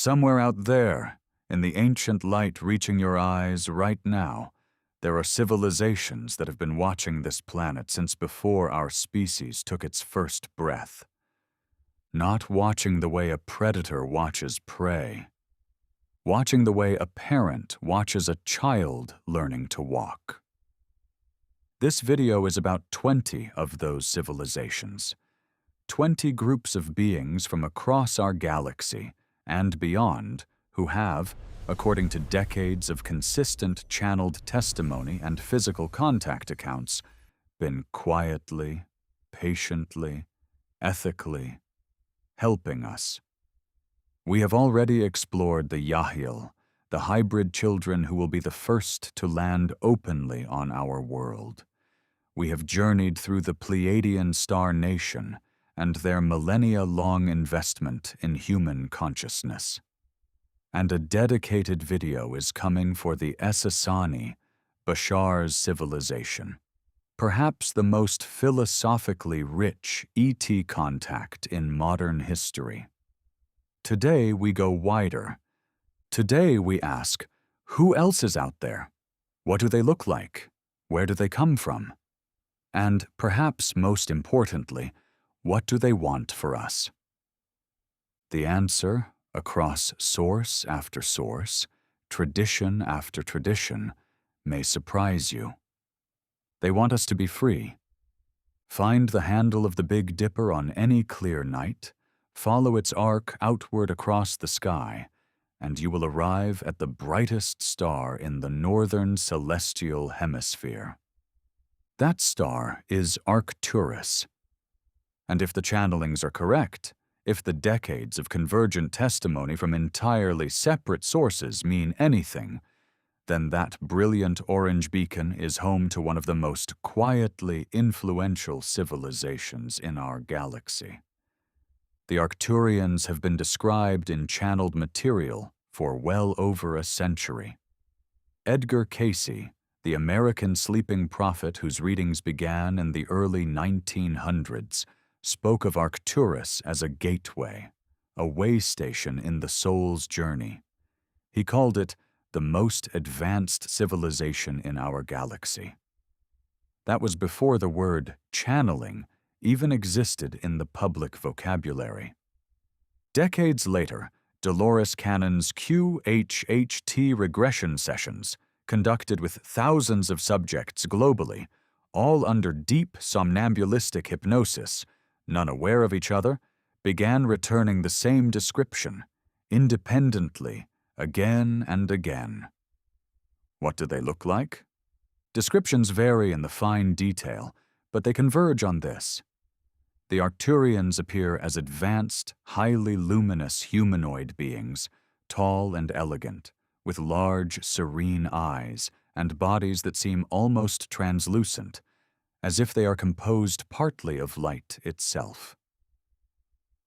Somewhere out there, in the ancient light reaching your eyes right now, there are civilizations that have been watching this planet since before our species took its first breath. Not watching the way a predator watches prey. Watching the way a parent watches a child learning to walk. This video is about 20 of those civilizations. 20 groups of beings from across our galaxy and beyond who have, according to decades of consistent channeled testimony and physical contact accounts, been quietly, patiently, ethically helping us. We have already explored the YahYel, the hybrid children who will be the first to land openly on our world. We have journeyed through the Pleiadian star nation and their millennia-long investment in human consciousness. And a dedicated video is coming for the Essassani, Bashar's civilization, perhaps the most philosophically rich ET contact in modern history. Today we go wider. Today we ask, who else is out there? What do they look like? Where do they come from? And perhaps most importantly, what do they want for us? The answer, across source after source, tradition after tradition, may surprise you. They want us to be free. Find the handle of the Big Dipper on any clear night, follow its arc outward across the sky, and you will arrive at the brightest star in the northern celestial hemisphere. That star is Arcturus. And if the channelings are correct, if the decades of convergent testimony from entirely separate sources mean anything, then that brilliant orange beacon is home to one of the most quietly influential civilizations in our galaxy. The Arcturians have been described in channeled material for well over a century. Edgar Cayce, the American sleeping prophet whose readings began in the early 1900s, spoke of Arcturus as a gateway, a way station in the soul's journey. He called it the most advanced civilization in our galaxy. That was before the word channeling even existed in the public vocabulary. Decades later, Dolores Cannon's QHHT regression sessions, conducted with thousands of subjects globally, all under deep somnambulistic hypnosis, none aware of each other, began returning the same description, independently, again and again. What do they look like? Descriptions vary in the fine detail, but they converge on this. The Arcturians appear as advanced, highly luminous humanoid beings, tall and elegant, with large, serene eyes and bodies that seem almost translucent, as if they are composed partly of light itself.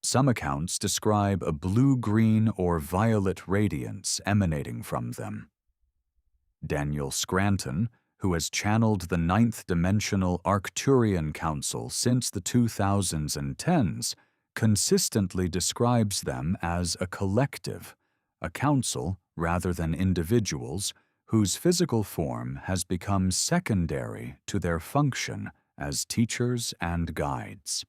Some accounts describe a blue-green or violet radiance emanating from them. Daniel Scranton, who has channeled the ninth-dimensional Arcturian Council since the 2010s, consistently describes them as a collective, a council rather than individuals, whose physical form has become secondary to their function as teachers and guides.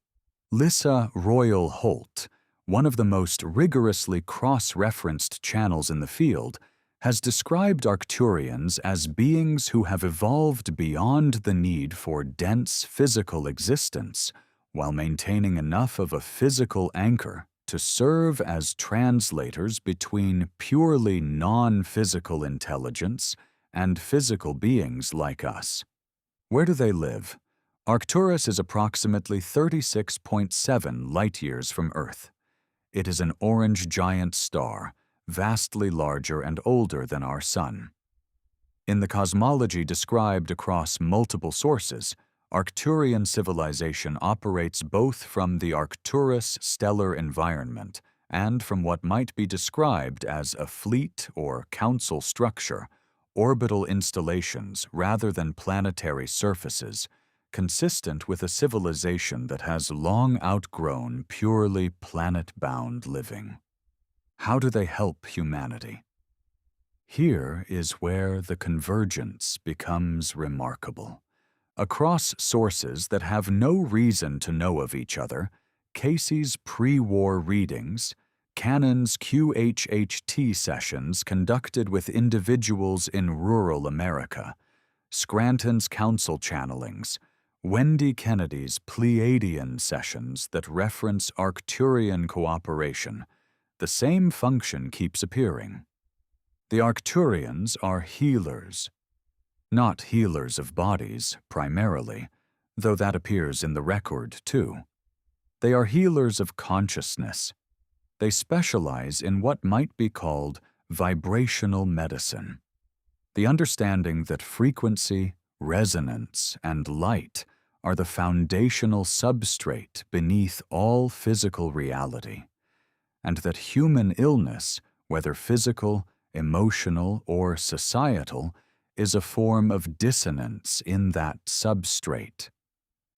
Lissa Royal Holt, one of the most rigorously cross-referenced channels in the field, has described Arcturians as beings who have evolved beyond the need for dense physical existence, while maintaining enough of a physical anchor to serve as translators between purely non-physical intelligence and physical beings like us. Where do they live? Arcturus is approximately 36.7 light-years from Earth. It is an orange giant star, vastly larger and older than our Sun. In the cosmology described across multiple sources, Arcturian civilization operates both from the Arcturus stellar environment and from what might be described as a fleet or council structure, orbital installations rather than planetary surfaces, consistent with a civilization that has long outgrown purely planet-bound living. How do they help humanity? Here is where the convergence becomes remarkable. Across sources that have no reason to know of each other, Casey's pre-war readings, Cannon's QHHT sessions conducted with individuals in rural America, Scranton's council channelings, Wendy Kennedy's Pleiadian sessions that reference Arcturian cooperation, the same function keeps appearing. The Arcturians are healers. Not healers of bodies, primarily, though that appears in the record, too. They are healers of consciousness. They specialize in what might be called vibrational medicine, the understanding that frequency, resonance, and light are the foundational substrate beneath all physical reality, and that human illness, whether physical, emotional, or societal, is a form of dissonance in that substrate.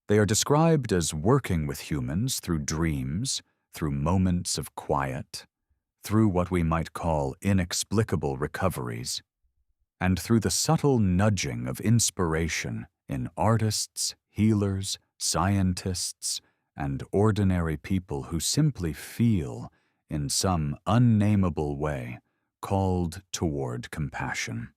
They are described as working with humans through dreams, through moments of quiet, through what we might call inexplicable recoveries, and through the subtle nudging of inspiration in artists, healers, scientists, and ordinary people who simply feel, in some unnameable way, called toward compassion.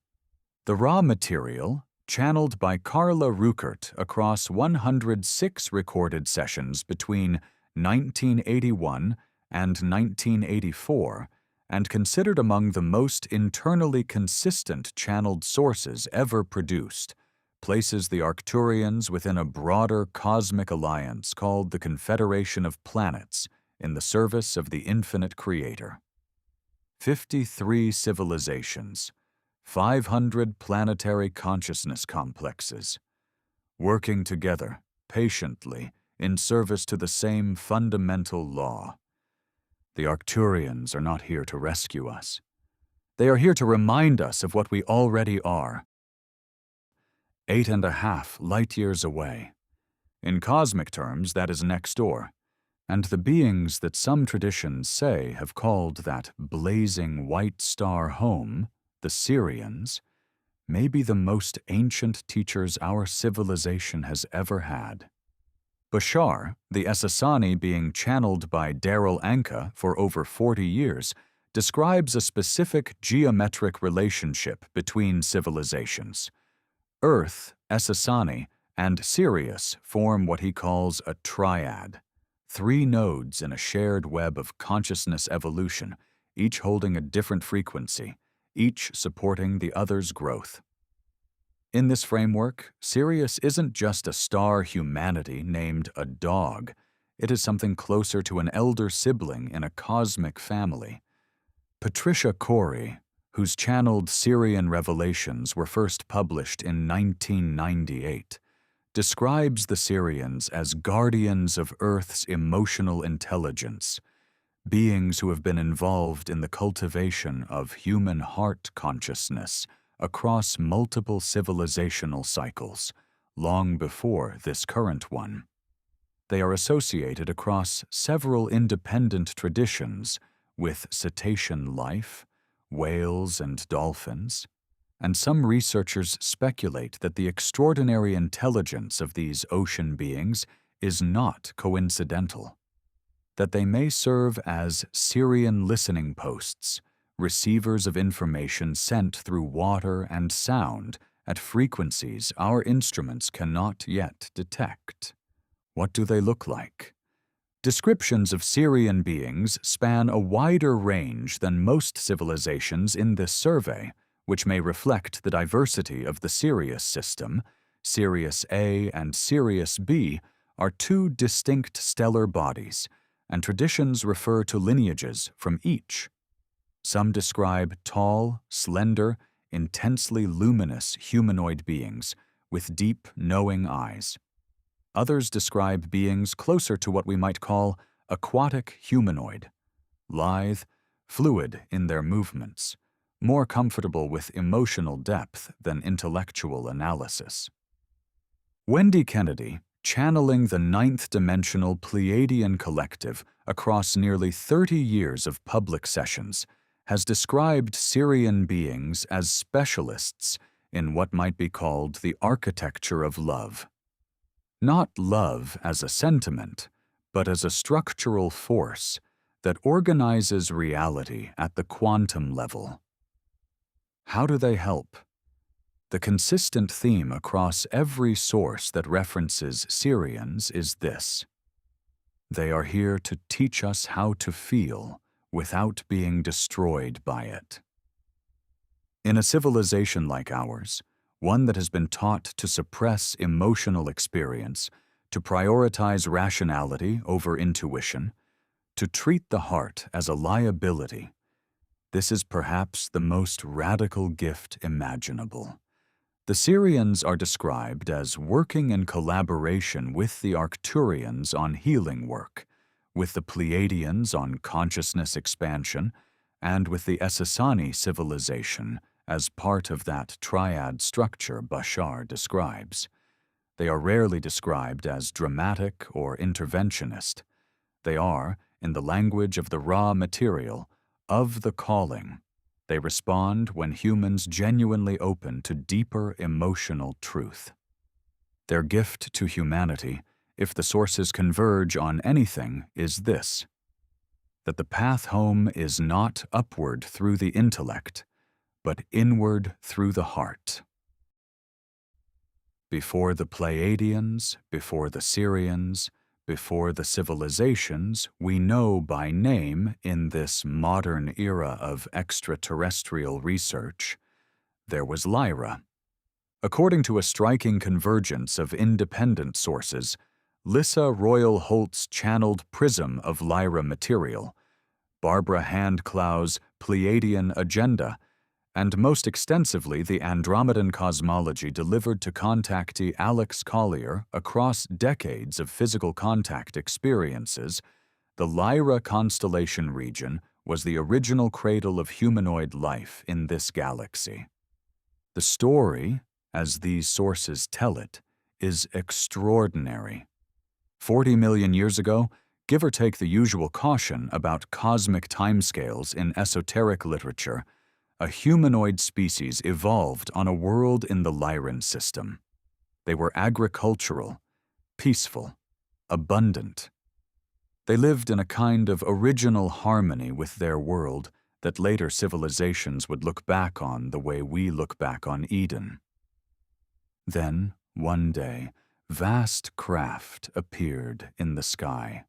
The raw material, channeled by Carla Ruckert across 106 recorded sessions between 1981 and 1984, and considered among the most internally consistent channeled sources ever produced, places the Arcturians within a broader cosmic alliance called the Confederation of Planets in the service of the infinite Creator. 53 civilizations, 500 planetary consciousness complexes, working together, patiently, in service to the same fundamental law. The Arcturians are not here to rescue us. They are here to remind us of what we already are. 8.5 light-years away. In cosmic terms, that is next door, and the beings that some traditions say have called that blazing white star home, the Sirians, may be the most ancient teachers our civilization has ever had. Bashar, the Essassani being channeled by Daryl Anka for over 40 years, describes a specific geometric relationship between civilizations. Earth, Essassani, and Sirius form what he calls a triad, 3 nodes in a shared web of consciousness evolution, each holding a different frequency, each supporting the other's growth. In this framework, Sirius isn't just a star humanity named a dog. It is something closer to an elder sibling in a cosmic family. Patricia Corey, whose channeled Sirian revelations were first published in 1998, describes the Sirians as guardians of Earth's emotional intelligence, beings who have been involved in the cultivation of human heart consciousness across multiple civilizational cycles, long before this current one. They are associated across several independent traditions with cetacean life, whales and dolphins, and some researchers speculate that the extraordinary intelligence of these ocean beings is not coincidental, that they may serve as Sirian listening posts, receivers of information sent through water and sound at frequencies our instruments cannot yet detect. What do they look like? Descriptions of Sirian beings span a wider range than most civilizations in this survey, which may reflect the diversity of the Sirius system. Sirius A and Sirius B are 2 distinct stellar bodies, and traditions refer to lineages from each. Some describe tall, slender, intensely luminous humanoid beings with deep, knowing eyes. Others describe beings closer to what we might call aquatic humanoid, lithe, fluid in their movements, more comfortable with emotional depth than intellectual analysis. Wendy Kennedy, channeling the ninth-dimensional Pleiadian collective across nearly 30 years of public sessions, has described Sirian beings as specialists in what might be called the architecture of love. Not love as a sentiment, but as a structural force that organizes reality at the quantum level. How do they help? The consistent theme across every source that references Sirians is this: they are here to teach us how to feel without being destroyed by it. In a civilization like ours, one that has been taught to suppress emotional experience, to prioritize rationality over intuition, to treat the heart as a liability, this is perhaps the most radical gift imaginable. The Sirians are described as working in collaboration with the Arcturians on healing work, with the Pleiadians on consciousness expansion, and with the Essassani civilization as part of that triad structure Bashar describes. They are rarely described as dramatic or interventionist. They are, in the language of the raw material, of the calling. They respond when humans genuinely open to deeper emotional truth. Their gift to humanity, if the sources converge on anything, is this: that the path home is not upward through the intellect, but inward through the heart. Before the Pleiadians, before the Sirians, before the civilizations we know by name in this modern era of extraterrestrial research, there was Lyra. According to a striking convergence of independent sources, Lissa Royal Holt's channeled prism of Lyra material, Barbara Handclau's Pleiadian agenda, and most extensively the Andromedan cosmology delivered to contactee Alex Collier across decades of physical contact experiences, the Lyra constellation region was the original cradle of humanoid life in this galaxy. The story, as these sources tell it, is extraordinary. 40 million years ago, give or take the usual caution about cosmic timescales in esoteric literature, a humanoid species evolved on a world in the Lyran system. They were agricultural, peaceful, abundant. They lived in a kind of original harmony with their world that later civilizations would look back on the way we look back on Eden. Then, one day, vast craft appeared in the sky.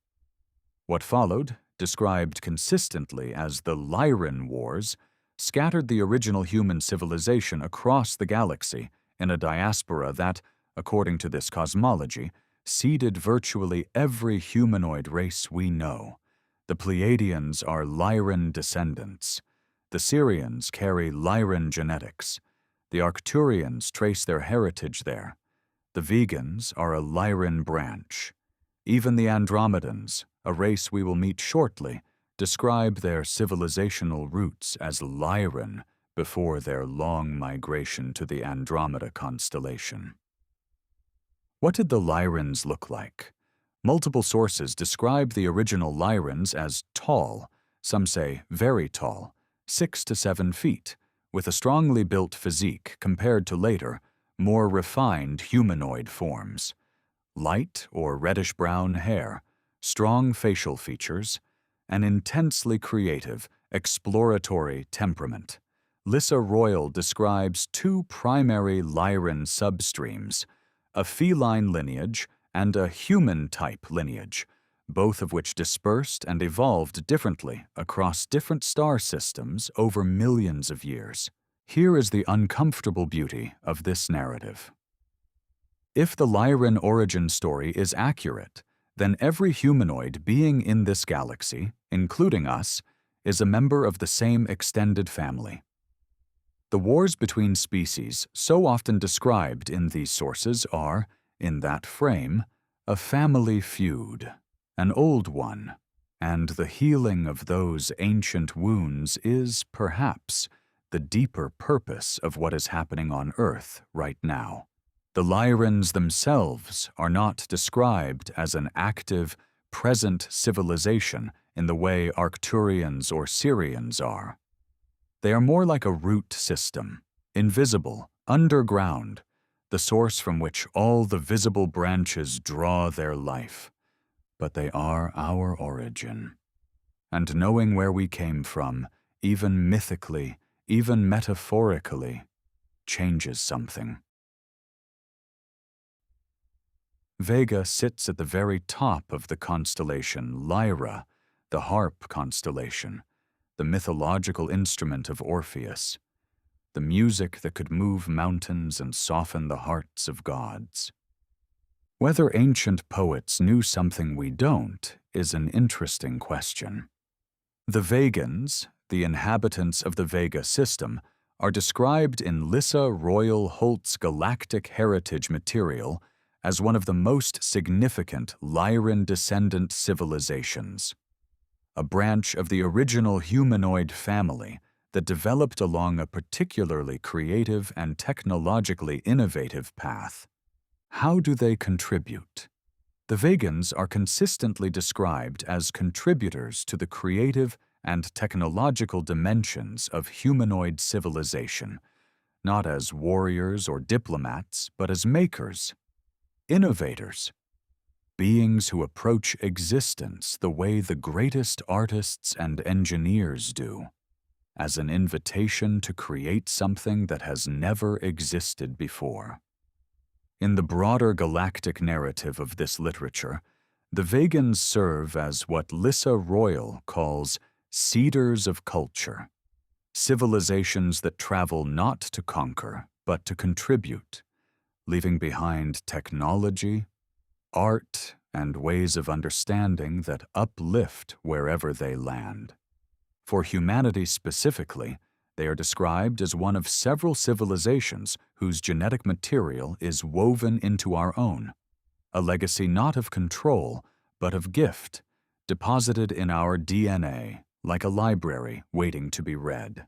What followed, described consistently as the Lyran Wars, scattered the original human civilization across the galaxy in a diaspora that, according to this cosmology, seeded virtually every humanoid race we know. The Pleiadians are Lyran descendants. The Sirians carry Lyran genetics. The Arcturians trace their heritage there. The Vegans are a Lyran branch. Even the Andromedans, a race we will meet shortly, describe their civilizational roots as Lyran before their long migration to the Andromeda constellation. What did the Lyrans look like? Multiple sources describe the original Lyrans as tall, some say very tall, 6 to 7 feet, with a strongly built physique compared to later, more refined humanoid forms. Light or reddish-brown hair, strong facial features, an intensely creative, exploratory temperament. Lissa Royal describes 2 primary Lyran substreams, a feline lineage and a human-type lineage, both of which dispersed and evolved differently across different star systems over millions of years. Here is the uncomfortable beauty of this narrative. If the Lyran origin story is accurate, then every humanoid being in this galaxy, including us, is a member of the same extended family. The wars between species so often described in these sources are, in that frame, a family feud, an old one, and the healing of those ancient wounds is, perhaps, the deeper purpose of what is happening on Earth right now. The Lyrians themselves are not described as an active, present civilization in the way Arcturians or Sirians are. They are more like a root system, invisible, underground, the source from which all the visible branches draw their life. But they are our origin. And knowing where we came from, even mythically, even metaphorically, changes something. Vega sits at the very top of the constellation Lyra, the harp constellation, the mythological instrument of Orpheus, the music that could move mountains and soften the hearts of gods. Whether ancient poets knew something we don't is an interesting question. The Vegans, the inhabitants of the Vega system, are described in Lissa Royal Holt's galactic heritage material as one of the most significant Lyran descendant civilizations, a branch of the original humanoid family that developed along a particularly creative and technologically innovative path. How do they contribute? The Vegans are consistently described as contributors to the creative and technological dimensions of humanoid civilization, not as warriors or diplomats, but as makers, innovators, beings who approach existence the way the greatest artists and engineers do, as an invitation to create something that has never existed before. In the broader galactic narrative of this literature, the Vegans serve as what Lissa Royal calls seeders of culture, civilizations that travel not to conquer, but to contribute, leaving behind technology, art, and ways of understanding that uplift wherever they land. For humanity specifically, they are described as one of several civilizations whose genetic material is woven into our own, a legacy not of control, but of gift, deposited in our DNA, like a library waiting to be read.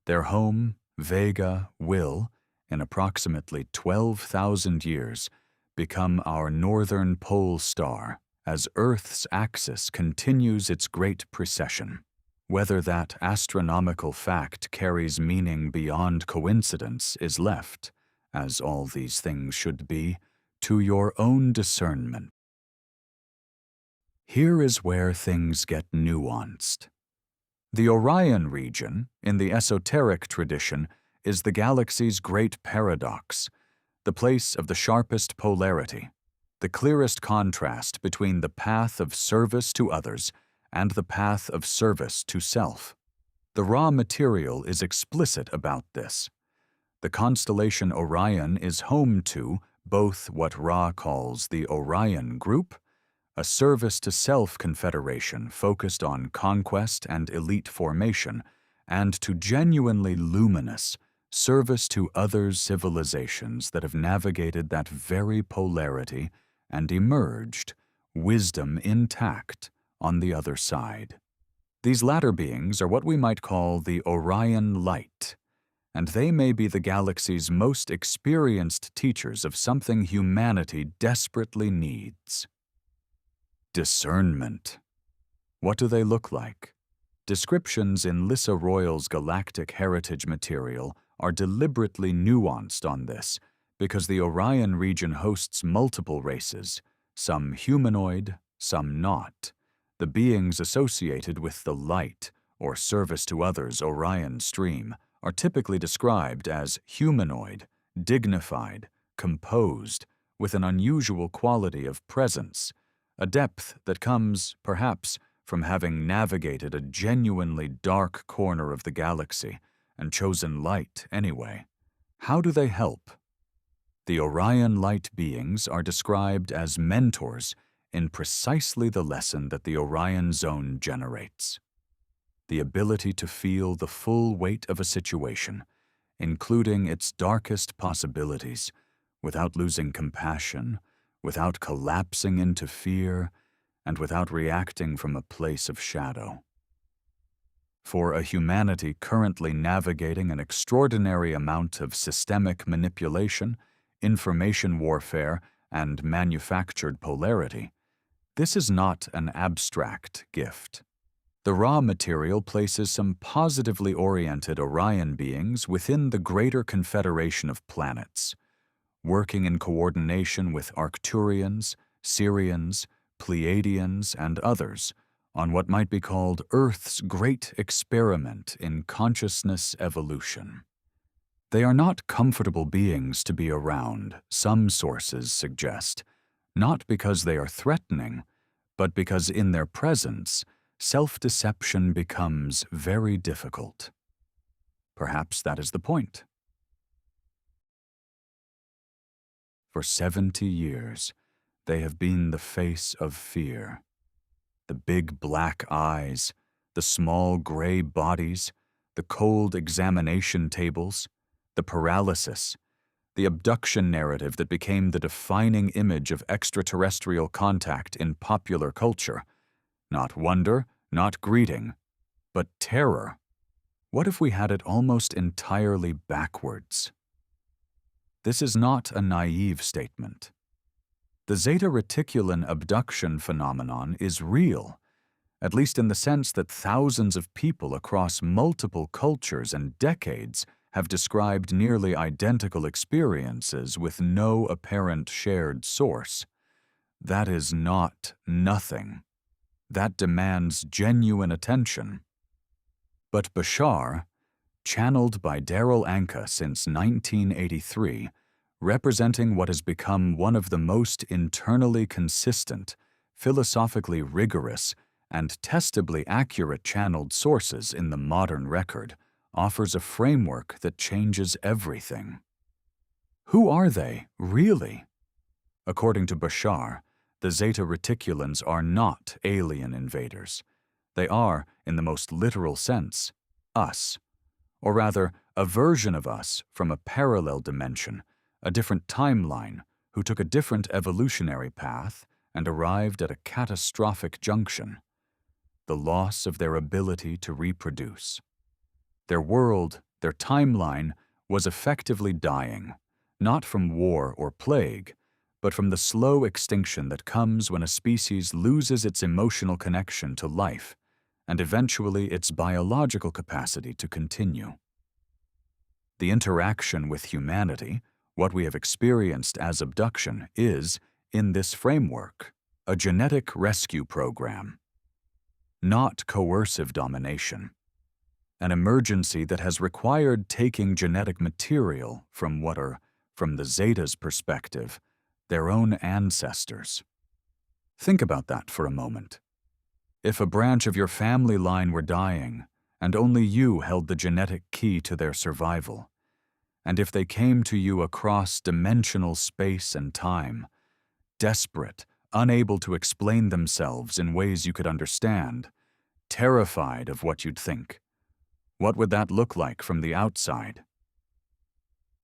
Their home, Vega, will, in approximately 12,000 years, become our northern pole star as Earth's axis continues its great precession. Whether that astronomical fact carries meaning beyond coincidence is left, as all these things should be, to your own discernment. Here is where things get nuanced. The Orion region, in the esoteric tradition, is the galaxy's great paradox, the place of the sharpest polarity, the clearest contrast between the path of service to others and the path of service to self. The raw material is explicit about this. The constellation Orion is home to both what Ra calls the Orion Group, a service-to-self confederation focused on conquest and elite formation, and to genuinely luminous service to other civilizations that have navigated that very polarity and emerged, wisdom intact, on the other side. These latter beings are what we might call the Orion Light, and they may be the galaxy's most experienced teachers of something humanity desperately needs. Discernment. What do they look like? Descriptions in Lissa Royal's galactic heritage material are deliberately nuanced on this because the Orion region hosts multiple races, some humanoid, some not. The beings associated with the light, or service to others Orion stream, are typically described as humanoid, dignified, composed, with an unusual quality of presence, a depth that comes, perhaps, from having navigated a genuinely dark corner of the galaxy and chosen light anyway. How do they help? The Orion Light beings are described as mentors in precisely the lesson that the Orion Zone generates. The ability to feel the full weight of a situation, including its darkest possibilities, without losing compassion, without collapsing into fear, and without reacting from a place of shadow. For a humanity currently navigating an extraordinary amount of systemic manipulation, information warfare, and manufactured polarity. This is not an abstract gift. The raw material places some positively oriented Orion beings within the greater confederation of planets, working in coordination with Arcturians, Sirians, Pleiadians, and others on what might be called Earth's great experiment in consciousness evolution. They are not comfortable beings to be around, some sources suggest, not because they are threatening, but because in their presence, self-deception becomes very difficult. Perhaps that is the point. For 70 years, they have been the face of fear. The big black eyes, the small gray bodies, the cold examination tables, the paralysis, the abduction narrative that became the defining image of extraterrestrial contact in popular culture. Not wonder, not greeting, but terror. What if we had it almost entirely backwards? This is not a naive statement. The Zeta Reticulan abduction phenomenon is real, at least in the sense that thousands of people across multiple cultures and decades have described nearly identical experiences with no apparent shared source. That is not nothing. That demands genuine attention. But Bashar, channeled by Darryl Anka since 1983, representing what has become one of the most internally consistent, philosophically rigorous, and testably accurate channeled sources in the modern record, offers a framework that changes everything. Who are they, really? According to Bashar, the Zeta Reticulans are not alien invaders. They are, in the most literal sense, us. Or rather, a version of us from a parallel dimension, a different timeline, who took a different evolutionary path and arrived at a catastrophic junction: the loss of their ability to reproduce. Their world, their timeline, was effectively dying, not from war or plague, but from the slow extinction that comes when a species loses its emotional connection to life and eventually its biological capacity to continue. The interaction with humanity, what we have experienced as abduction, is, in this framework, a genetic rescue program, not coercive domination. An emergency that has required taking genetic material from what are, from the Zeta's perspective, their own ancestors. Think about that for a moment. If a branch of your family line were dying, and only you held the genetic key to their survival, and if they came to you across dimensional space and time, desperate, unable to explain themselves in ways you could understand, terrified of what you'd think, what would that look like from the outside?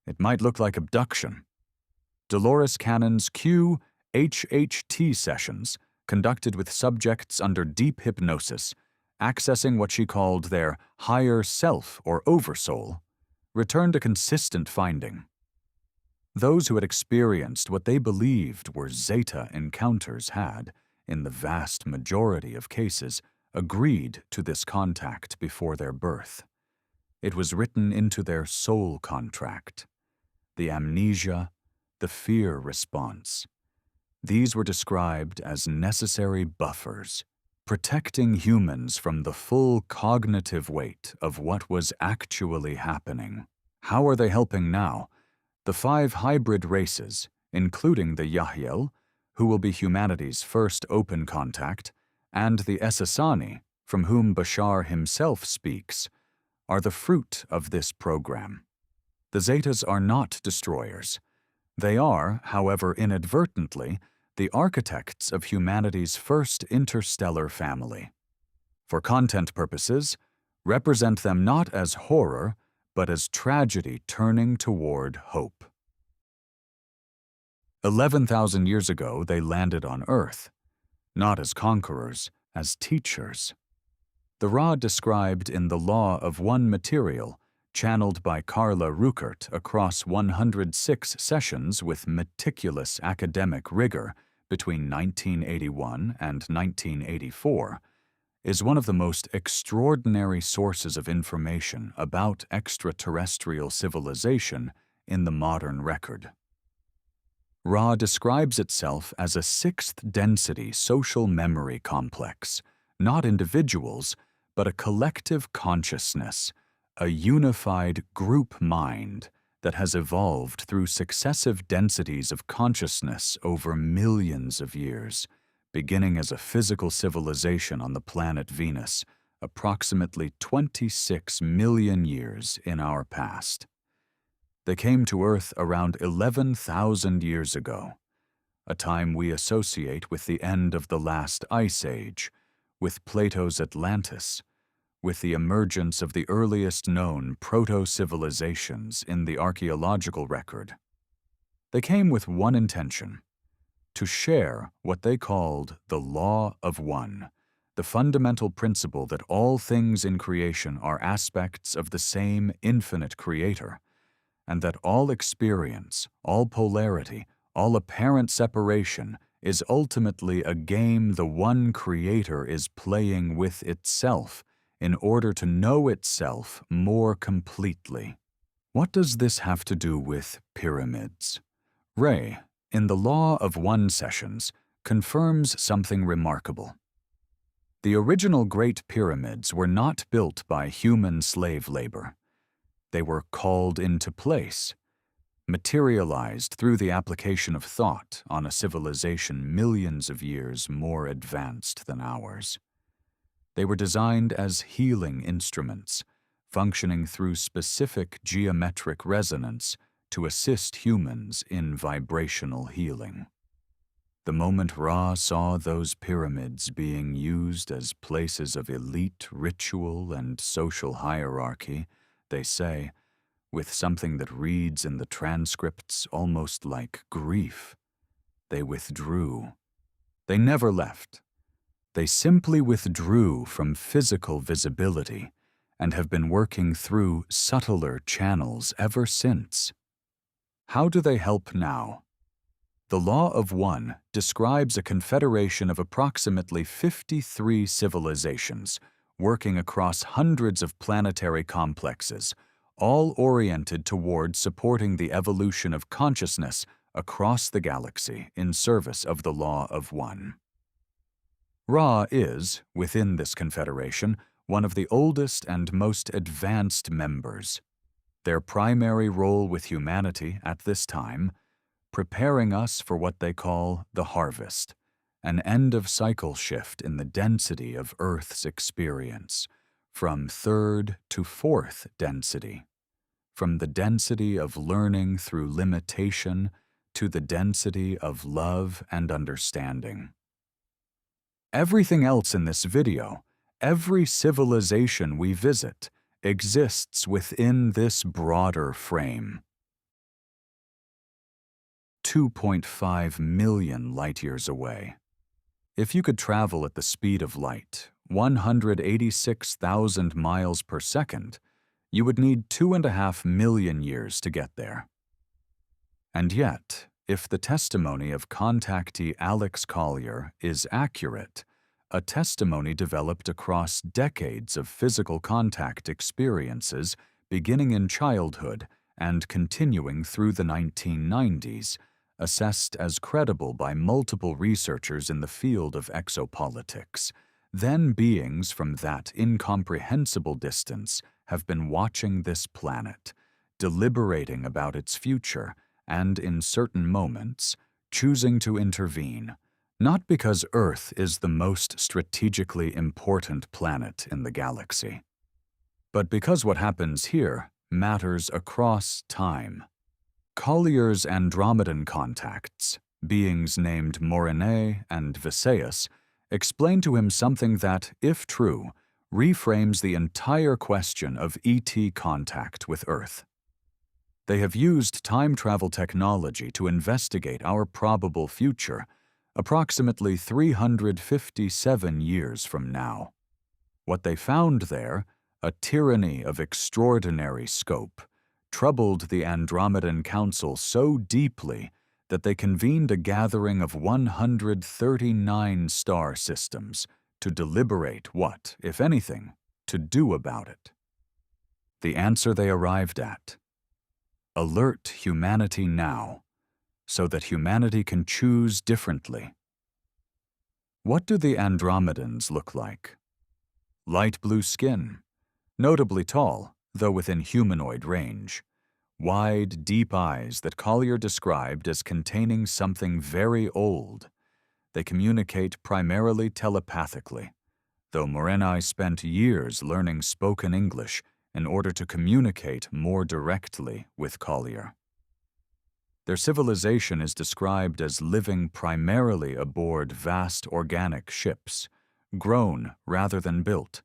It might look like abduction. Dolores Cannon's QHHT sessions, conducted with subjects under deep hypnosis, accessing what she called their higher self or oversoul, returned a consistent finding. Those who had experienced what they believed were Zeta encounters had, in the vast majority of cases, agreed to this contact before their birth. It was written into their soul contract. The amnesia, the fear response. These were described as necessary buffers, protecting humans from the full cognitive weight of what was actually happening. How are they helping now? The 5 hybrid races, including the YahYel, who will be humanity's first open contact, and the Essassani, from whom Bashar himself speaks, are the fruit of this program. The Zetas are not destroyers. They are, however inadvertently, the architects of humanity's first interstellar family. For content purposes, represent them not as horror, but as tragedy turning toward hope. 11,000 years ago, they landed on Earth, not as conquerors, as teachers. The Ra described in the law of one material, channeled by Carla Ruckert across 106 sessions with meticulous academic rigor between 1981 and 1984, is one of the most extraordinary sources of information about extraterrestrial civilization in the modern record. Ra describes itself as a sixth-density social memory complex, not individuals, but a collective consciousness, a unified group mind that has evolved through successive densities of consciousness over millions of years, beginning as a physical civilization on the planet Venus, approximately 26 million years in our past. They came to Earth around 11,000 years ago, a time we associate with the end of the last ice age, with Plato's Atlantis, with the emergence of the earliest known proto-civilizations in the archaeological record. They came with one intention: to share what they called the Law of One, the fundamental principle that all things in creation are aspects of the same infinite creator, and that all experience, all polarity, all apparent separation is ultimately a game the one creator is playing with itself in order to know itself more completely. What does this have to do with pyramids? Ray, in the Law of One sessions, confirms something remarkable. The original Great Pyramids were not built by human slave labor. They were called into place, materialized through the application of thought on a civilization millions of years more advanced than ours. They were designed as healing instruments, functioning through specific geometric resonance to assist humans in vibrational healing. The moment Ra saw those pyramids being used as places of elite ritual and social hierarchy, they say, with something that reads in the transcripts almost like grief, they withdrew. They never left. They simply withdrew from physical visibility and have been working through subtler channels ever since. How do they help now? The Law of One describes a confederation of approximately 53 civilizations working across hundreds of planetary complexes, all oriented toward supporting the evolution of consciousness across the galaxy in service of the Law of One. Ra is, within this confederation, one of the oldest and most advanced members. Their primary role with humanity at this time, preparing us for what they call the harvest, an end-of-cycle shift in the density of Earth's experience, from third to fourth density, from the density of learning through limitation to the density of love and understanding. Everything else in this video, every civilization we visit, exists within this broader frame. 2.5 million light-years away. If you could travel at the speed of light, 186,000 miles per second, you would need 2.5 million years to get there. And yet, if the testimony of contactee Alex Collier is accurate, a testimony developed across decades of physical contact experiences beginning in childhood and continuing through the 1990s, assessed as credible by multiple researchers in the field of exopolitics, then beings from that incomprehensible distance have been watching this planet, deliberating about its future, and in certain moments, choosing to intervene, not because Earth is the most strategically important planet in the galaxy, but because what happens here matters across time. Collier's Andromedan contacts, beings named Morine and Visayas, explain to him something that, if true, reframes the entire question of ET contact with Earth. They have used time travel technology to investigate our probable future, approximately 357 years from now. What they found there, a tyranny of extraordinary scope, troubled the Andromedan Council so deeply that they convened a gathering of 139 star systems to deliberate what, if anything, to do about it. The answer they arrived at: alert humanity now, so that humanity can choose differently. What do the Andromedans look like? Light blue skin, notably tall, though within humanoid range. Wide, deep eyes that Collier described as containing something very old. They communicate primarily telepathically, though Moreni spent years learning spoken English in order to communicate more directly with Collier. Their civilization is described as living primarily aboard vast organic ships, grown rather than built,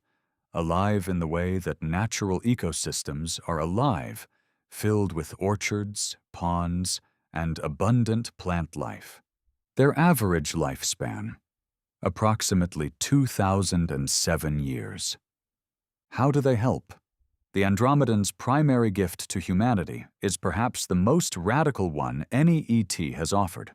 alive in the way that natural ecosystems are alive, filled with orchards, ponds, and abundant plant life. Their average lifespan, approximately 2,007 years. How do they help? The Andromedans' primary gift to humanity is perhaps the most radical one any ET has offered.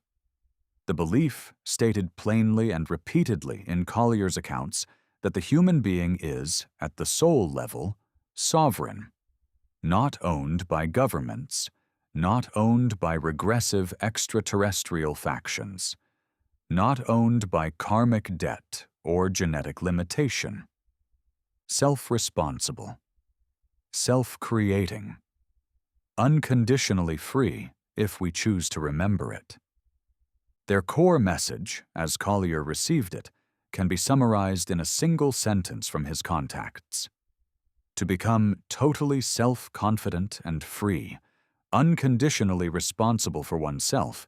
The belief, stated plainly and repeatedly in Collier's accounts, that the human being is, at the soul level, sovereign, not owned by governments, not owned by regressive extraterrestrial factions, not owned by karmic debt or genetic limitation. Self-responsible, self-creating, unconditionally free if we choose to remember it. Their core message, as Collier received it, can be summarized in a single sentence from his contacts: to become totally self-confident and free, unconditionally responsible for oneself,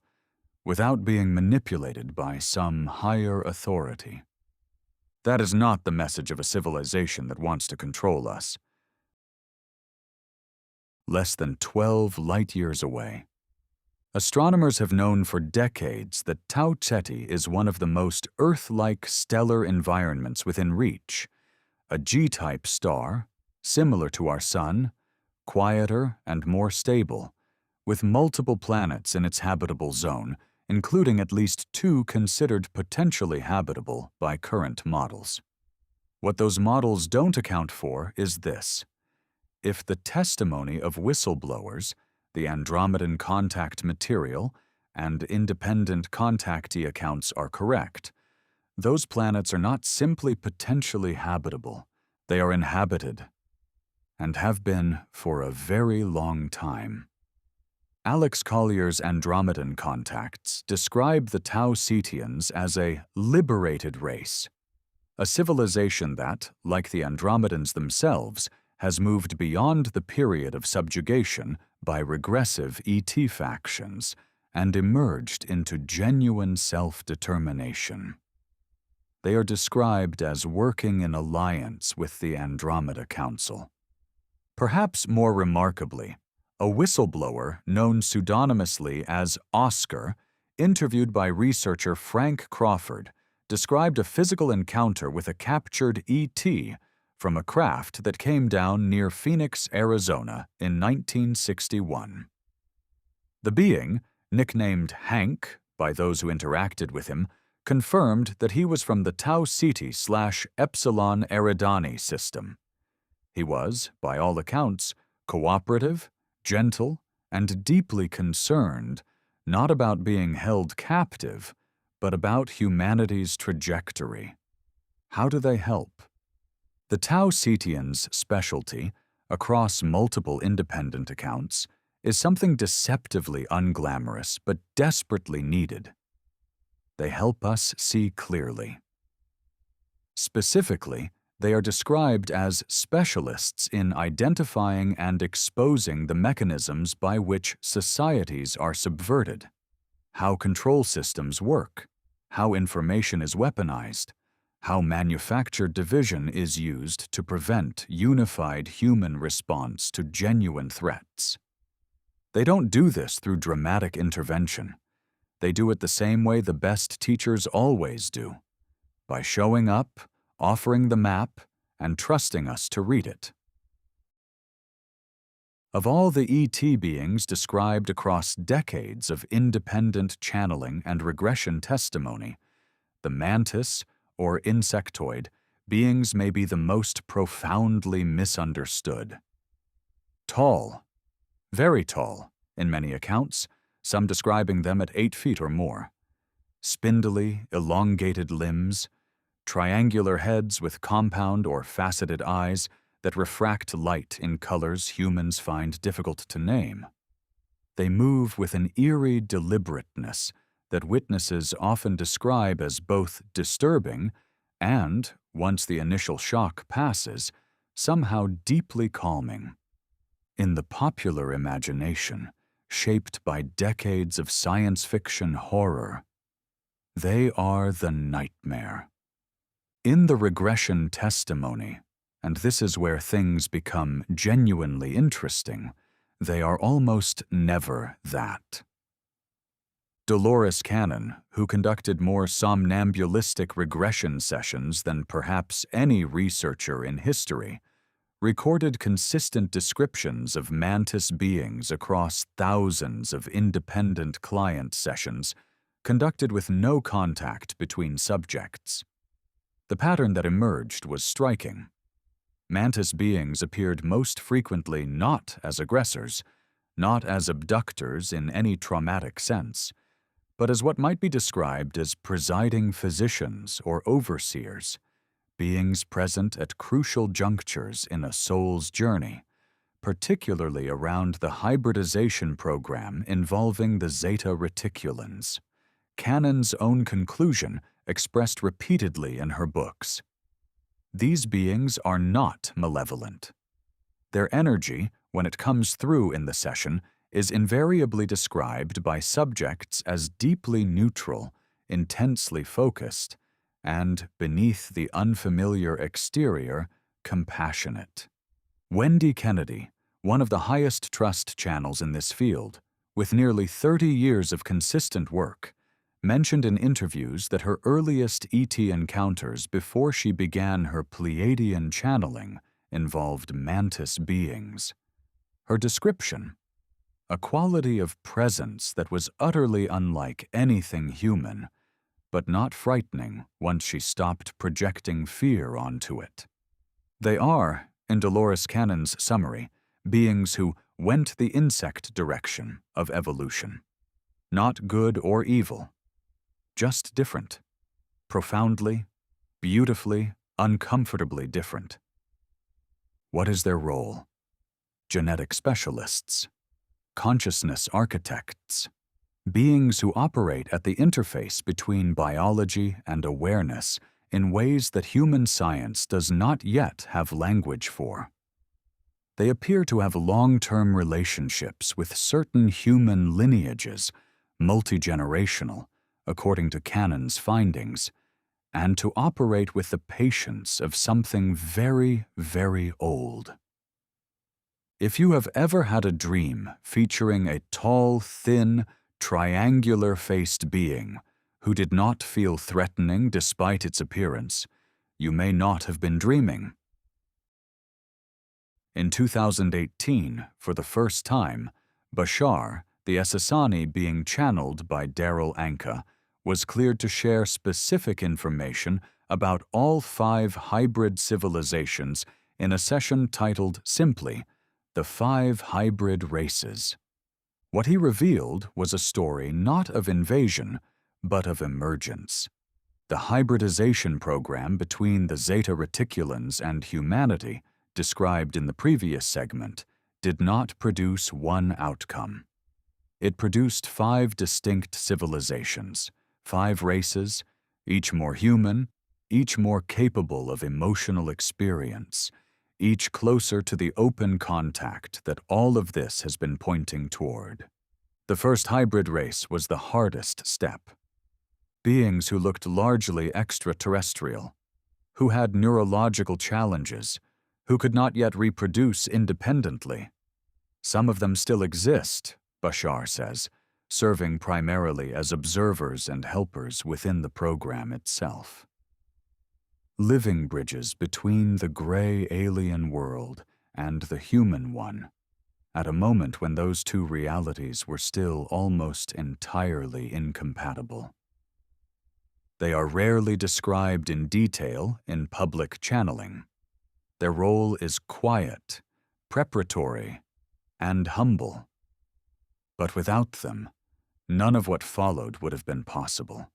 without being manipulated by some higher authority. That is not the message of a civilization that wants to control us. Less than 12 light-years away. Astronomers have known for decades that Tau Ceti is one of the most Earth-like stellar environments within reach, a G-type star, similar to our Sun, quieter and more stable, with multiple planets in its habitable zone, including at least 2 considered potentially habitable by current models. What those models don't account for is this: if the testimony of whistleblowers, the Andromedan contact material, and independent contactee accounts are correct, those planets are not simply potentially habitable, they are inhabited, and have been for a very long time. Alex Collier's Andromedan contacts describe the Tau Cetians as a liberated race, a civilization that, like the Andromedans themselves, has moved beyond the period of subjugation by regressive ET factions and emerged into genuine self-determination. They are described as working in alliance with the Andromeda Council. Perhaps more remarkably, a whistleblower known pseudonymously as Oscar, interviewed by researcher Frank Crawford, described a physical encounter with a captured ET from a craft that came down near Phoenix, Arizona in 1961. The being, nicknamed Hank by those who interacted with him, confirmed that he was from the Tau Ceti/Epsilon Eridani system. He was, by all accounts, cooperative, gentle, and deeply concerned, not about being held captive, but about humanity's trajectory. How do they help? The Tau Cetians' specialty, across multiple independent accounts, is something deceptively unglamorous but desperately needed. They help us see clearly. Specifically, they are described as specialists in identifying and exposing the mechanisms by which societies are subverted, how control systems work, how information is weaponized, how manufactured division is used to prevent unified human response to genuine threats. They don't do this through dramatic intervention. They do it the same way the best teachers always do, by showing up, offering the map, and trusting us to read it. Of all the ET beings described across decades of independent channeling and regression testimony, the mantis, or insectoid, beings may be the most profoundly misunderstood. Tall, very tall, in many accounts, some describing them at 8 feet or more. Spindly, elongated limbs, triangular heads with compound or faceted eyes that refract light in colors humans find difficult to name. They move with an eerie deliberateness that witnesses often describe as both disturbing and, once the initial shock passes, somehow deeply calming. In the popular imagination, shaped by decades of science fiction horror, they are the nightmare. In the regression testimony, and this is where things become genuinely interesting, they are almost never that. Dolores Cannon, who conducted more somnambulistic regression sessions than perhaps any researcher in history, recorded consistent descriptions of mantis beings across thousands of independent client sessions conducted with no contact between subjects. The pattern that emerged was striking. Mantis beings appeared most frequently not as aggressors, not as abductors in any traumatic sense, but as what might be described as presiding physicians or overseers, beings present at crucial junctures in a soul's journey, particularly around the hybridization program involving the Zeta Reticulans, Cannon's own conclusion expressed repeatedly in her books. These beings are not malevolent. Their energy, when it comes through in the session, is invariably described by subjects as deeply neutral, intensely focused, and, beneath the unfamiliar exterior, compassionate. Wendy Kennedy, one of the highest trust channels in this field, with nearly 30 years of consistent work, mentioned in interviews that her earliest ET encounters before she began her Pleiadian channeling involved mantis beings. Her description: a quality of presence that was utterly unlike anything human, but not frightening once she stopped projecting fear onto it. They are, in Dolores Cannon's summary, beings who went the insect direction of evolution. Not good or evil, just different. Profoundly, beautifully, uncomfortably different. What is their role? Genetic specialists, consciousness architects, beings who operate at the interface between biology and awareness in ways that human science does not yet have language for. They appear to have long-term relationships with certain human lineages, multi-generational, according to Cannon's findings, and to operate with the patience of something very, very old. If you have ever had a dream featuring a tall, thin, triangular-faced being who did not feel threatening despite its appearance, you may not have been dreaming. In 2018, for the first time, Bashar, the Essassani being channeled by Daryl Anka, was cleared to share specific information about all 5 hybrid civilizations in a session titled simply, "The 5 Hybrid Races." What he revealed was a story not of invasion, but of emergence. The hybridization program between the Zeta Reticulans and humanity, described in the previous segment, did not produce one outcome. It produced 5 distinct civilizations, 5 races, each more human, each more capable of emotional experience, each closer to the open contact that all of this has been pointing toward. The first hybrid race was the hardest step. Beings who looked largely extraterrestrial, who had neurological challenges, who could not yet reproduce independently. Some of them still exist, Bashar says, serving primarily as observers and helpers within the program itself. Living bridges between the gray alien world and the human one, at a moment when those two realities were still almost entirely incompatible. They are rarely described in detail in public channeling. Their role is quiet, preparatory, and humble. But without them, none of what followed would have been possible.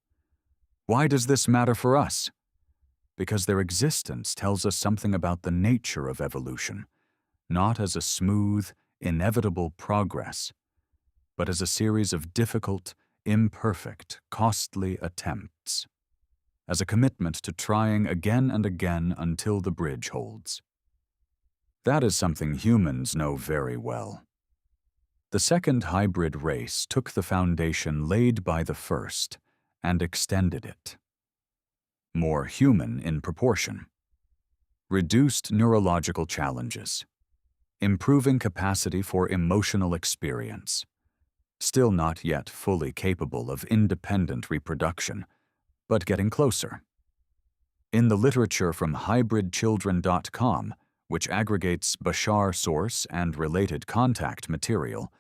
Why does this matter for us? Because their existence tells us something about the nature of evolution, not as a smooth, inevitable progress, but as a series of difficult, imperfect, costly attempts, as a commitment to trying again and again until the bridge holds. That is something humans know very well. The second hybrid race took the foundation laid by the first and extended it. More human in proportion. Reduced neurological challenges. Improving capacity for emotional experience. Still not yet fully capable of independent reproduction, but getting closer. In the literature from hybridchildren.com, which aggregates Bashar source and related contact material,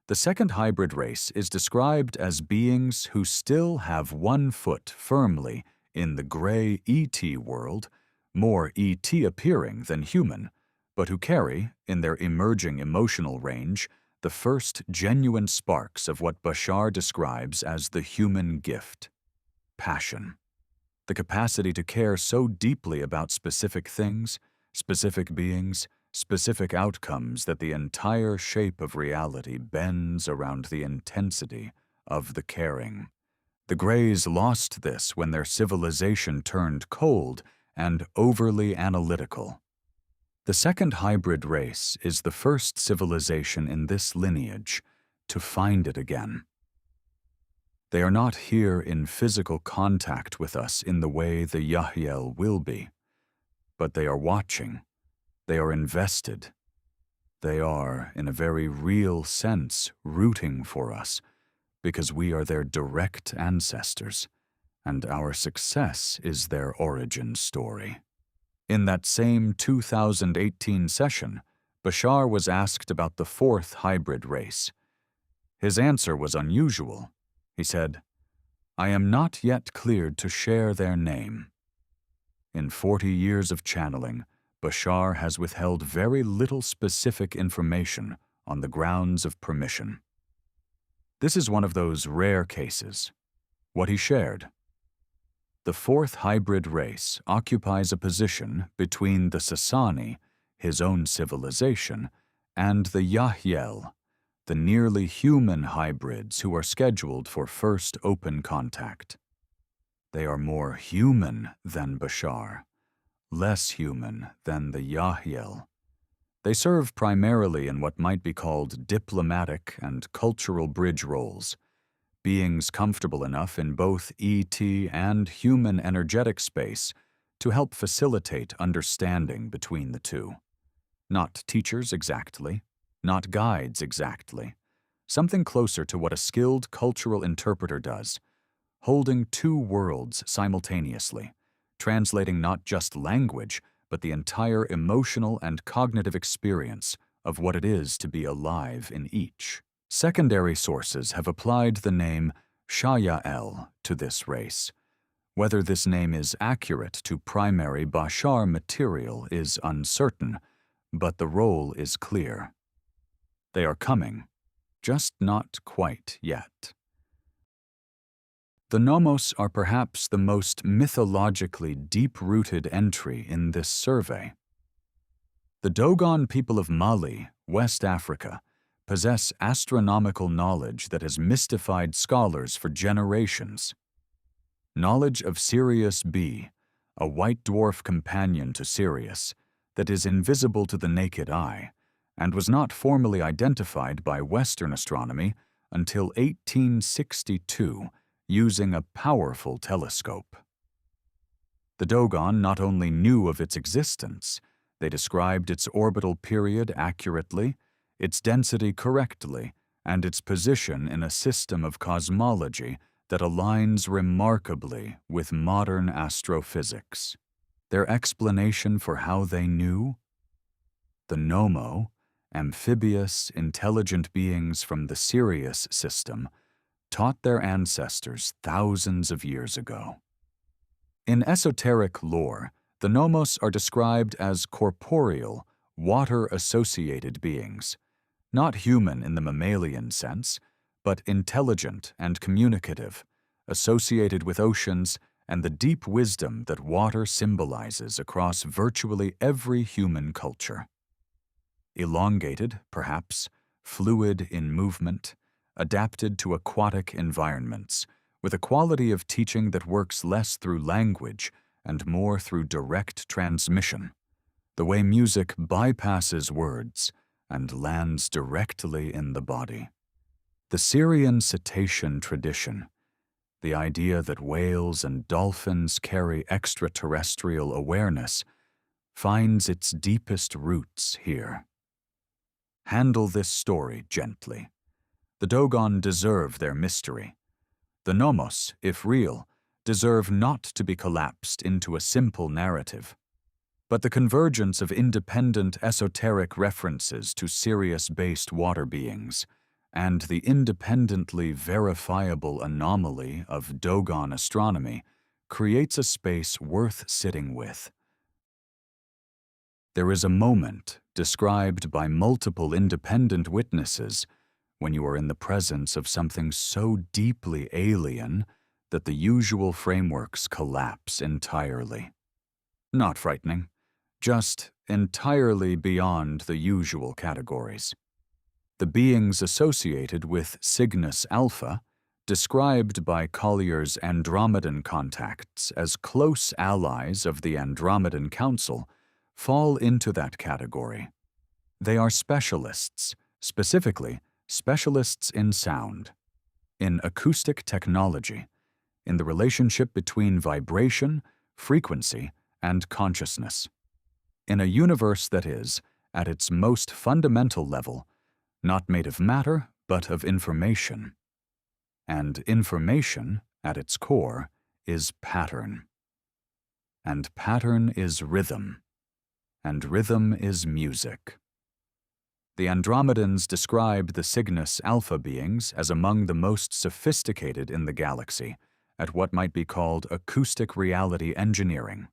the second hybrid race is described as beings who still have one foot firmly in the gray ET world, more ET appearing than human, but who carry, in their emerging emotional range, the first genuine sparks of what Bashar describes as the human gift: passion. The capacity to care so deeply about specific things, specific beings, specific outcomes that the entire shape of reality bends around the intensity of the caring. The Greys lost this when their civilization turned cold and overly analytical. The second hybrid race is the first civilization in this lineage to find it again. They are not here in physical contact with us in the way the YahYel will be, but they are watching. They are invested. They are, in a very real sense, rooting for us, because we are their direct ancestors, and our success is their origin story. In that same 2018 session, Bashar was asked about the fourth hybrid race. His answer was unusual. He said, "I am not yet cleared to share their name." In 40 years of channeling, Bashar has withheld very little specific information on the grounds of permission. This is one of those rare cases. What he shared: the fourth hybrid race occupies a position between the Essassani, his own civilization, and the YahYel, the nearly human hybrids who are scheduled for first open contact. They are more human than Bashar, less human than the YahYel. They serve primarily in what might be called diplomatic and cultural bridge roles, beings comfortable enough in both ET and human energetic space to help facilitate understanding between the two. Not teachers exactly, not guides exactly, something closer to what a skilled cultural interpreter does, holding two worlds simultaneously, translating not just language, but the entire emotional and cognitive experience of what it is to be alive in each. Secondary sources have applied the name YahYel to this race. Whether this name is accurate to primary Bashar material is uncertain, but the role is clear. They are coming, just not quite yet. The Nomos are perhaps the most mythologically deep-rooted entry in this survey. The Dogon people of Mali, West Africa, possess astronomical knowledge that has mystified scholars for generations. Knowledge of Sirius B, a white dwarf companion to Sirius, that is invisible to the naked eye, and was not formally identified by Western astronomy until 1862, using a powerful telescope. The Dogon not only knew of its existence, they described its orbital period accurately, its density correctly, and its position in a system of cosmology that aligns remarkably with modern astrophysics. Their explanation for how they knew? The Nomo, amphibious, intelligent beings from the Sirius system, taught their ancestors thousands of years ago. In esoteric lore, the Nomos are described as corporeal, water-associated beings, not human in the mammalian sense, but intelligent and communicative, associated with oceans and the deep wisdom that water symbolizes across virtually every human culture. Elongated, perhaps, fluid in movement, adapted to aquatic environments, with a quality of teaching that works less through language and more through direct transmission, the way music bypasses words and lands directly in the body. The Syrian cetacean tradition, the idea that whales and dolphins carry extraterrestrial awareness, finds its deepest roots here. Handle this story gently. The Dogon deserve their mystery. The Nomos, if real, deserve not to be collapsed into a simple narrative. But the convergence of independent esoteric references to Sirius-based water beings and the independently verifiable anomaly of Dogon astronomy creates a space worth sitting with. There is a moment described by multiple independent witnesses when you are in the presence of something so deeply alien that the usual frameworks collapse entirely. Not frightening, just entirely beyond the usual categories. The beings associated with Cygnus Alpha, described by Collier's Andromedan contacts as close allies of the Andromedan Council, fall into that category. They are specialists, specifically specialists in sound, in acoustic technology, in the relationship between vibration, frequency, and consciousness. In a universe that is, at its most fundamental level, not made of matter, but of information. And information, at its core, is pattern. And pattern is rhythm. And rhythm is music. The Andromedans describe the Cygnus Alpha beings as among the most sophisticated in the galaxy at what might be called acoustic reality engineering,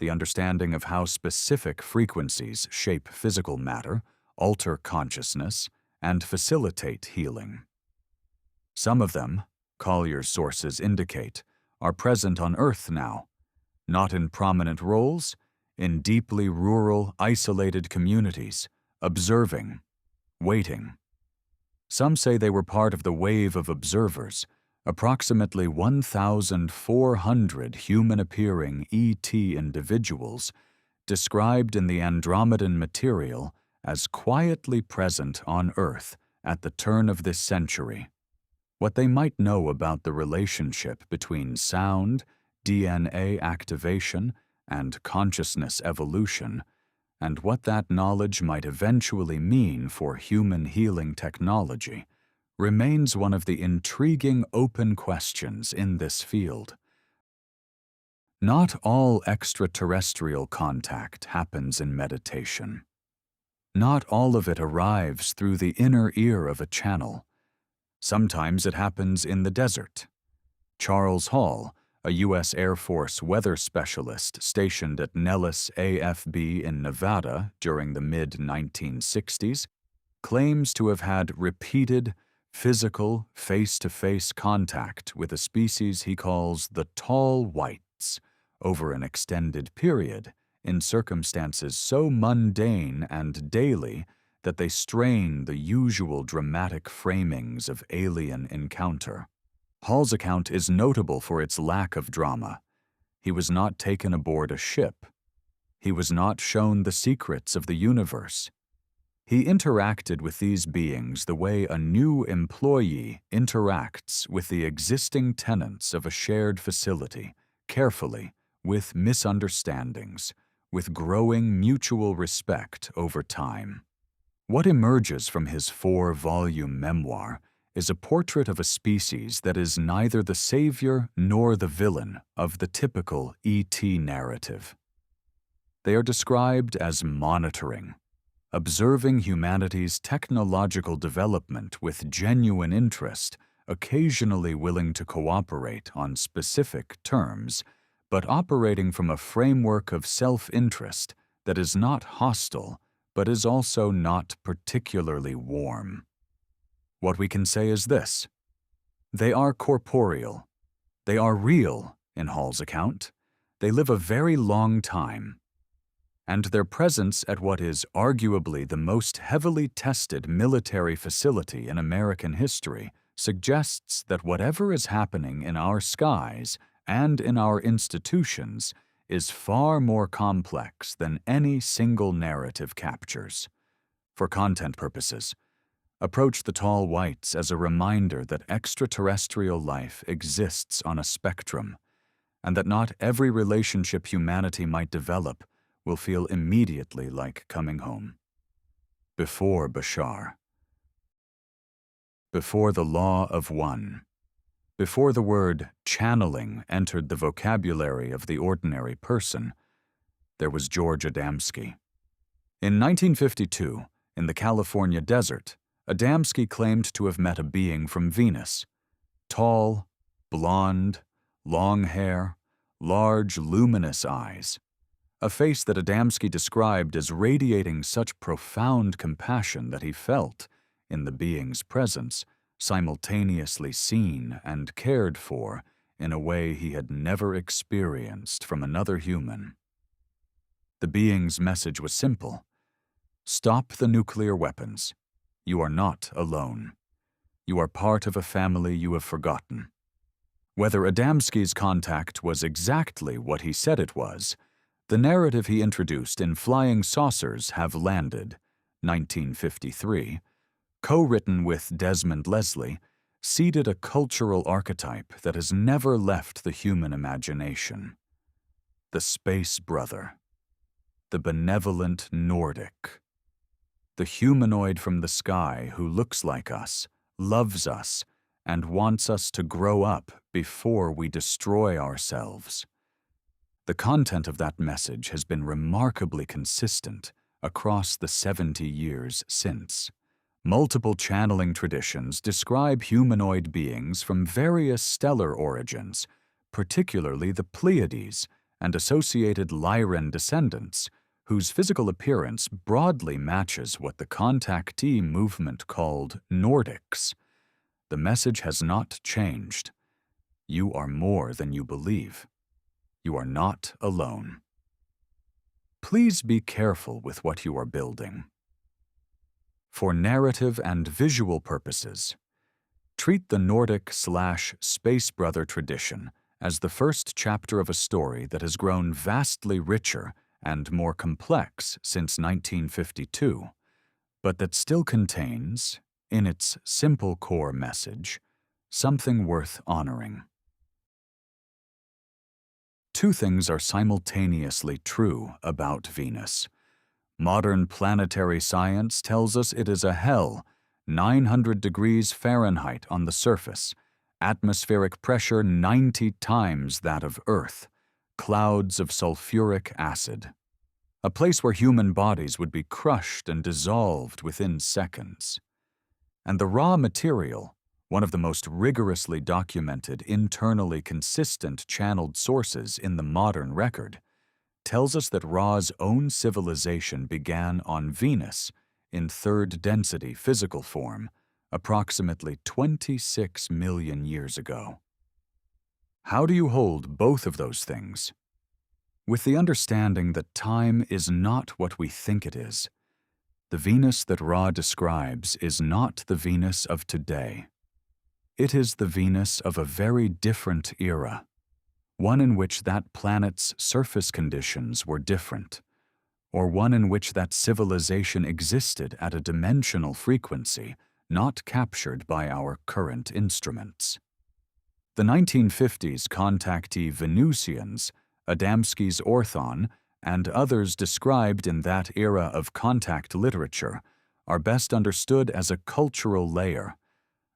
the understanding of how specific frequencies shape physical matter, alter consciousness, and facilitate healing. Some of them, Collier's sources indicate, are present on Earth now, not in prominent roles, in deeply rural, isolated communities, observing, waiting. Some say they were part of the wave of observers, approximately 1,400 human-appearing ET individuals described in the Andromedan material as quietly present on Earth at the turn of this century. What they might know about the relationship between sound, DNA activation, and consciousness evolution, and what that knowledge might eventually mean for human healing technology, remains one of the intriguing open questions in this field. Not all extraterrestrial contact happens in meditation. Not all of it arrives through the inner ear of a channel. Sometimes it happens in the desert. Charles Hall, a U.S. Air Force weather specialist stationed at Nellis AFB in Nevada during the mid-1960s, claims to have had repeated, physical, face-to-face contact with a species he calls the tall whites over an extended period in circumstances so mundane and daily that they strain the usual dramatic framings of alien encounter. Hall's account is notable for its lack of drama. He was not taken aboard a ship. He was not shown the secrets of the universe. He interacted with these beings the way a new employee interacts with the existing tenants of a shared facility, carefully, with misunderstandings, with growing mutual respect over time. What emerges from his 4-volume memoir is a portrait of a species that is neither the savior nor the villain of the typical ET narrative. They are described as monitoring, observing humanity's technological development with genuine interest, occasionally willing to cooperate on specific terms, but operating from a framework of self-interest that is not hostile, but is also not particularly warm. What we can say is this: they are corporeal. They are real, in Hall's account. They live a very long time. And their presence at what is arguably the most heavily tested military facility in American history suggests that whatever is happening in our skies and in our institutions is far more complex than any single narrative captures. For content purposes, approach the tall whites as a reminder that extraterrestrial life exists on a spectrum, and that not every relationship humanity might develop will feel immediately like coming home. Before Bashar. Before the Law of One. Before the word channeling entered the vocabulary of the ordinary person, there was George Adamski. In 1952, in the California desert, Adamski claimed to have met a being from Venus. Tall, blonde, long hair, large, luminous eyes. A face that Adamski described as radiating such profound compassion that he felt, in the being's presence, simultaneously seen and cared for in a way he had never experienced from another human. The being's message was simple: stop the nuclear weapons. You are not alone. You are part of a family you have forgotten. Whether Adamski's contact was exactly what he said it was, the narrative he introduced in Flying Saucers Have Landed, 1953, co-written with Desmond Leslie, seeded a cultural archetype that has never left the human imagination. The space brother. The benevolent Nordic. The humanoid from the sky who looks like us, loves us, and wants us to grow up before we destroy ourselves. The content of that message has been remarkably consistent across the 70 years since. Multiple channeling traditions describe humanoid beings from various stellar origins, particularly the Pleiades and associated Lyran descendants, whose physical appearance broadly matches what the contactee movement called Nordics. The message has not changed. You are more than you believe. You are not alone. Please be careful with what you are building. For narrative and visual purposes, treat the Nordic/Space Brother tradition as the first chapter of a story that has grown vastly richer and more complex since 1952, but that still contains, in its simple core message, something worth honoring. Two things are simultaneously true about Venus. Modern planetary science tells us it is a hell, 900 degrees Fahrenheit on the surface, atmospheric pressure 90 times that of Earth, clouds of sulfuric acid. A place where human bodies would be crushed and dissolved within seconds. And the raw material, one of the most rigorously documented, internally consistent channeled sources in the modern record, tells us that Ra's own civilization began on Venus in third-density physical form approximately 26 million years ago. How do you hold both of those things? With the understanding that time is not what we think it is. The Venus that Ra describes is not the Venus of today. It is the Venus of a very different era, one in which that planet's surface conditions were different, or one in which that civilization existed at a dimensional frequency not captured by our current instruments. The 1950s contactee Venusians, Adamski's Orthon, and others described in that era of contact literature are best understood as a cultural layer,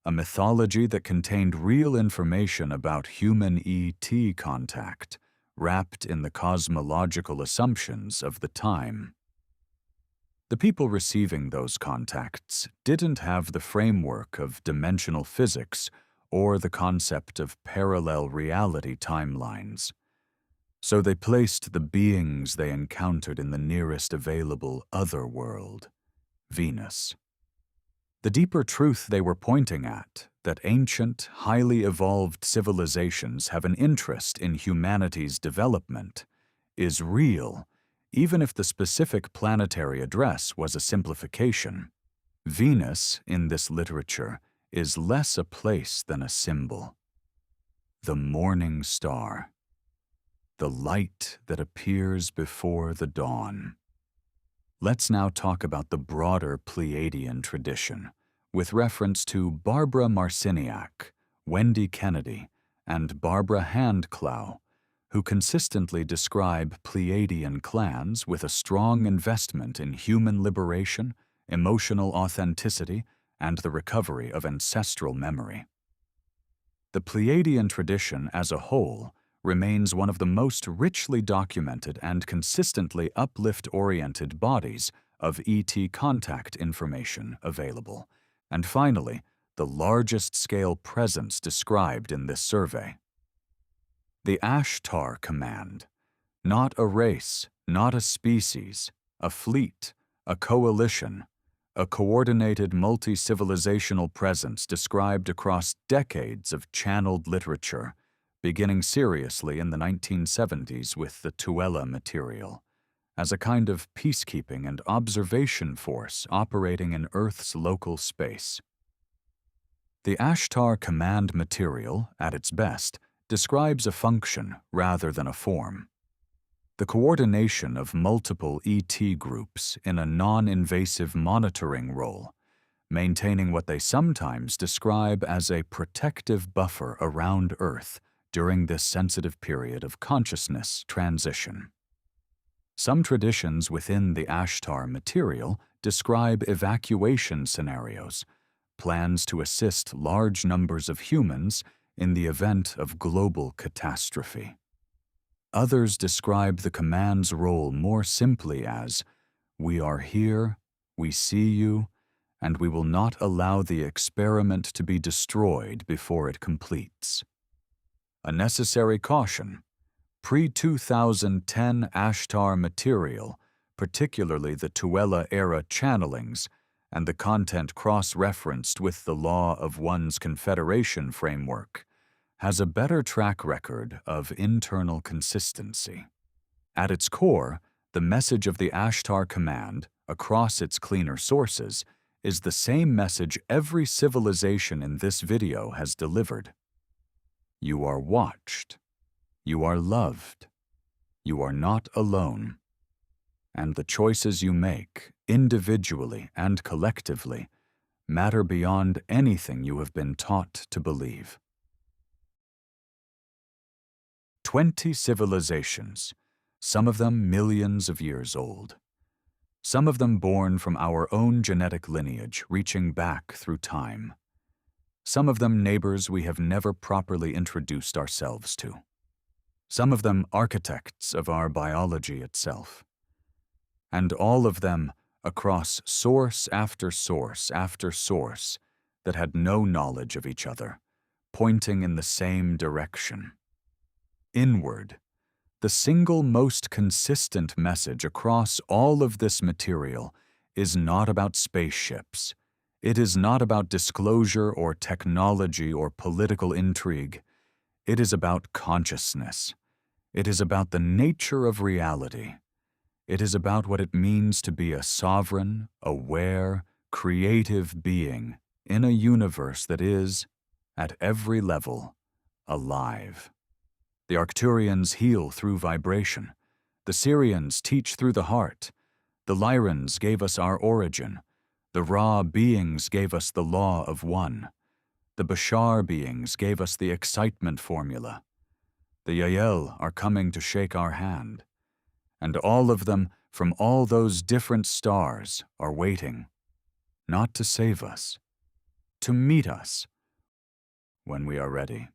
a mythology that contained real information about human ET contact, wrapped in the cosmological assumptions of the time. The people receiving those contacts didn't have the framework of dimensional physics or the concept of parallel reality timelines. So they placed the beings they encountered in the nearest available other world, Venus. The deeper truth they were pointing at, that ancient, highly evolved civilizations have an interest in humanity's development, is real, even if the specific planetary address was a simplification. Venus, in this literature, is less a place than a symbol. The morning star. The light that appears before the dawn. Let's now talk about the broader Pleiadian tradition, with reference to Barbara Marciniak, Wendy Kennedy, and Barbara Handclough, who consistently describe Pleiadian clans with a strong investment in human liberation, emotional authenticity, and the recovery of ancestral memory. The Pleiadian tradition as a whole remains one of the most richly documented and consistently uplift-oriented bodies of ET contact information available, and finally, the largest-scale presence described in this survey. The Ashtar Command, not a race, not a species, a fleet, a coalition, a coordinated multi-civilizational presence described across decades of channeled literature, beginning seriously in the 1970s with the Tuella material, as a kind of peacekeeping and observation force operating in Earth's local space. The Ashtar Command material, at its best, describes a function rather than a form. The coordination of multiple ET groups in a non-invasive monitoring role, maintaining what they sometimes describe as a protective buffer around Earth during this sensitive period of consciousness transition. Some traditions within the Ashtar material describe evacuation scenarios, plans to assist large numbers of humans in the event of global catastrophe. Others describe the command's role more simply as, "We are here, we see you, and we will not allow the experiment to be destroyed before it completes." A necessary caution: pre-2010 Ashtar material, particularly the Tuella-era channelings, and the content cross-referenced with the law of one's confederation framework, has a better track record of internal consistency. At its core, the message of the Ashtar Command, across its cleaner sources, is the same message every civilization in this video has delivered. You are watched. You are loved. You are not alone. And the choices you make, individually and collectively, matter beyond anything you have been taught to believe. 20 civilizations, some of them millions of years old. Some of them born from our own genetic lineage reaching back through time. Some of them neighbors we have never properly introduced ourselves to. Some of them architects of our biology itself. And all of them across source after source after source that had no knowledge of each other, pointing in the same direction. Inward, the single most consistent message across all of this material is not about spaceships. It is not about disclosure or technology or political intrigue. It is about consciousness. It is about the nature of reality. It is about what it means to be a sovereign, aware, creative being in a universe that is, at every level, alive. The Arcturians heal through vibration. The Sirians teach through the heart. The Lyrans gave us our origin. The Ra beings gave us the law of one. The Bashar beings gave us the excitement formula. The YahYel are coming to shake our hand. And all of them, from all those different stars, are waiting, not to save us, to meet us when we are ready.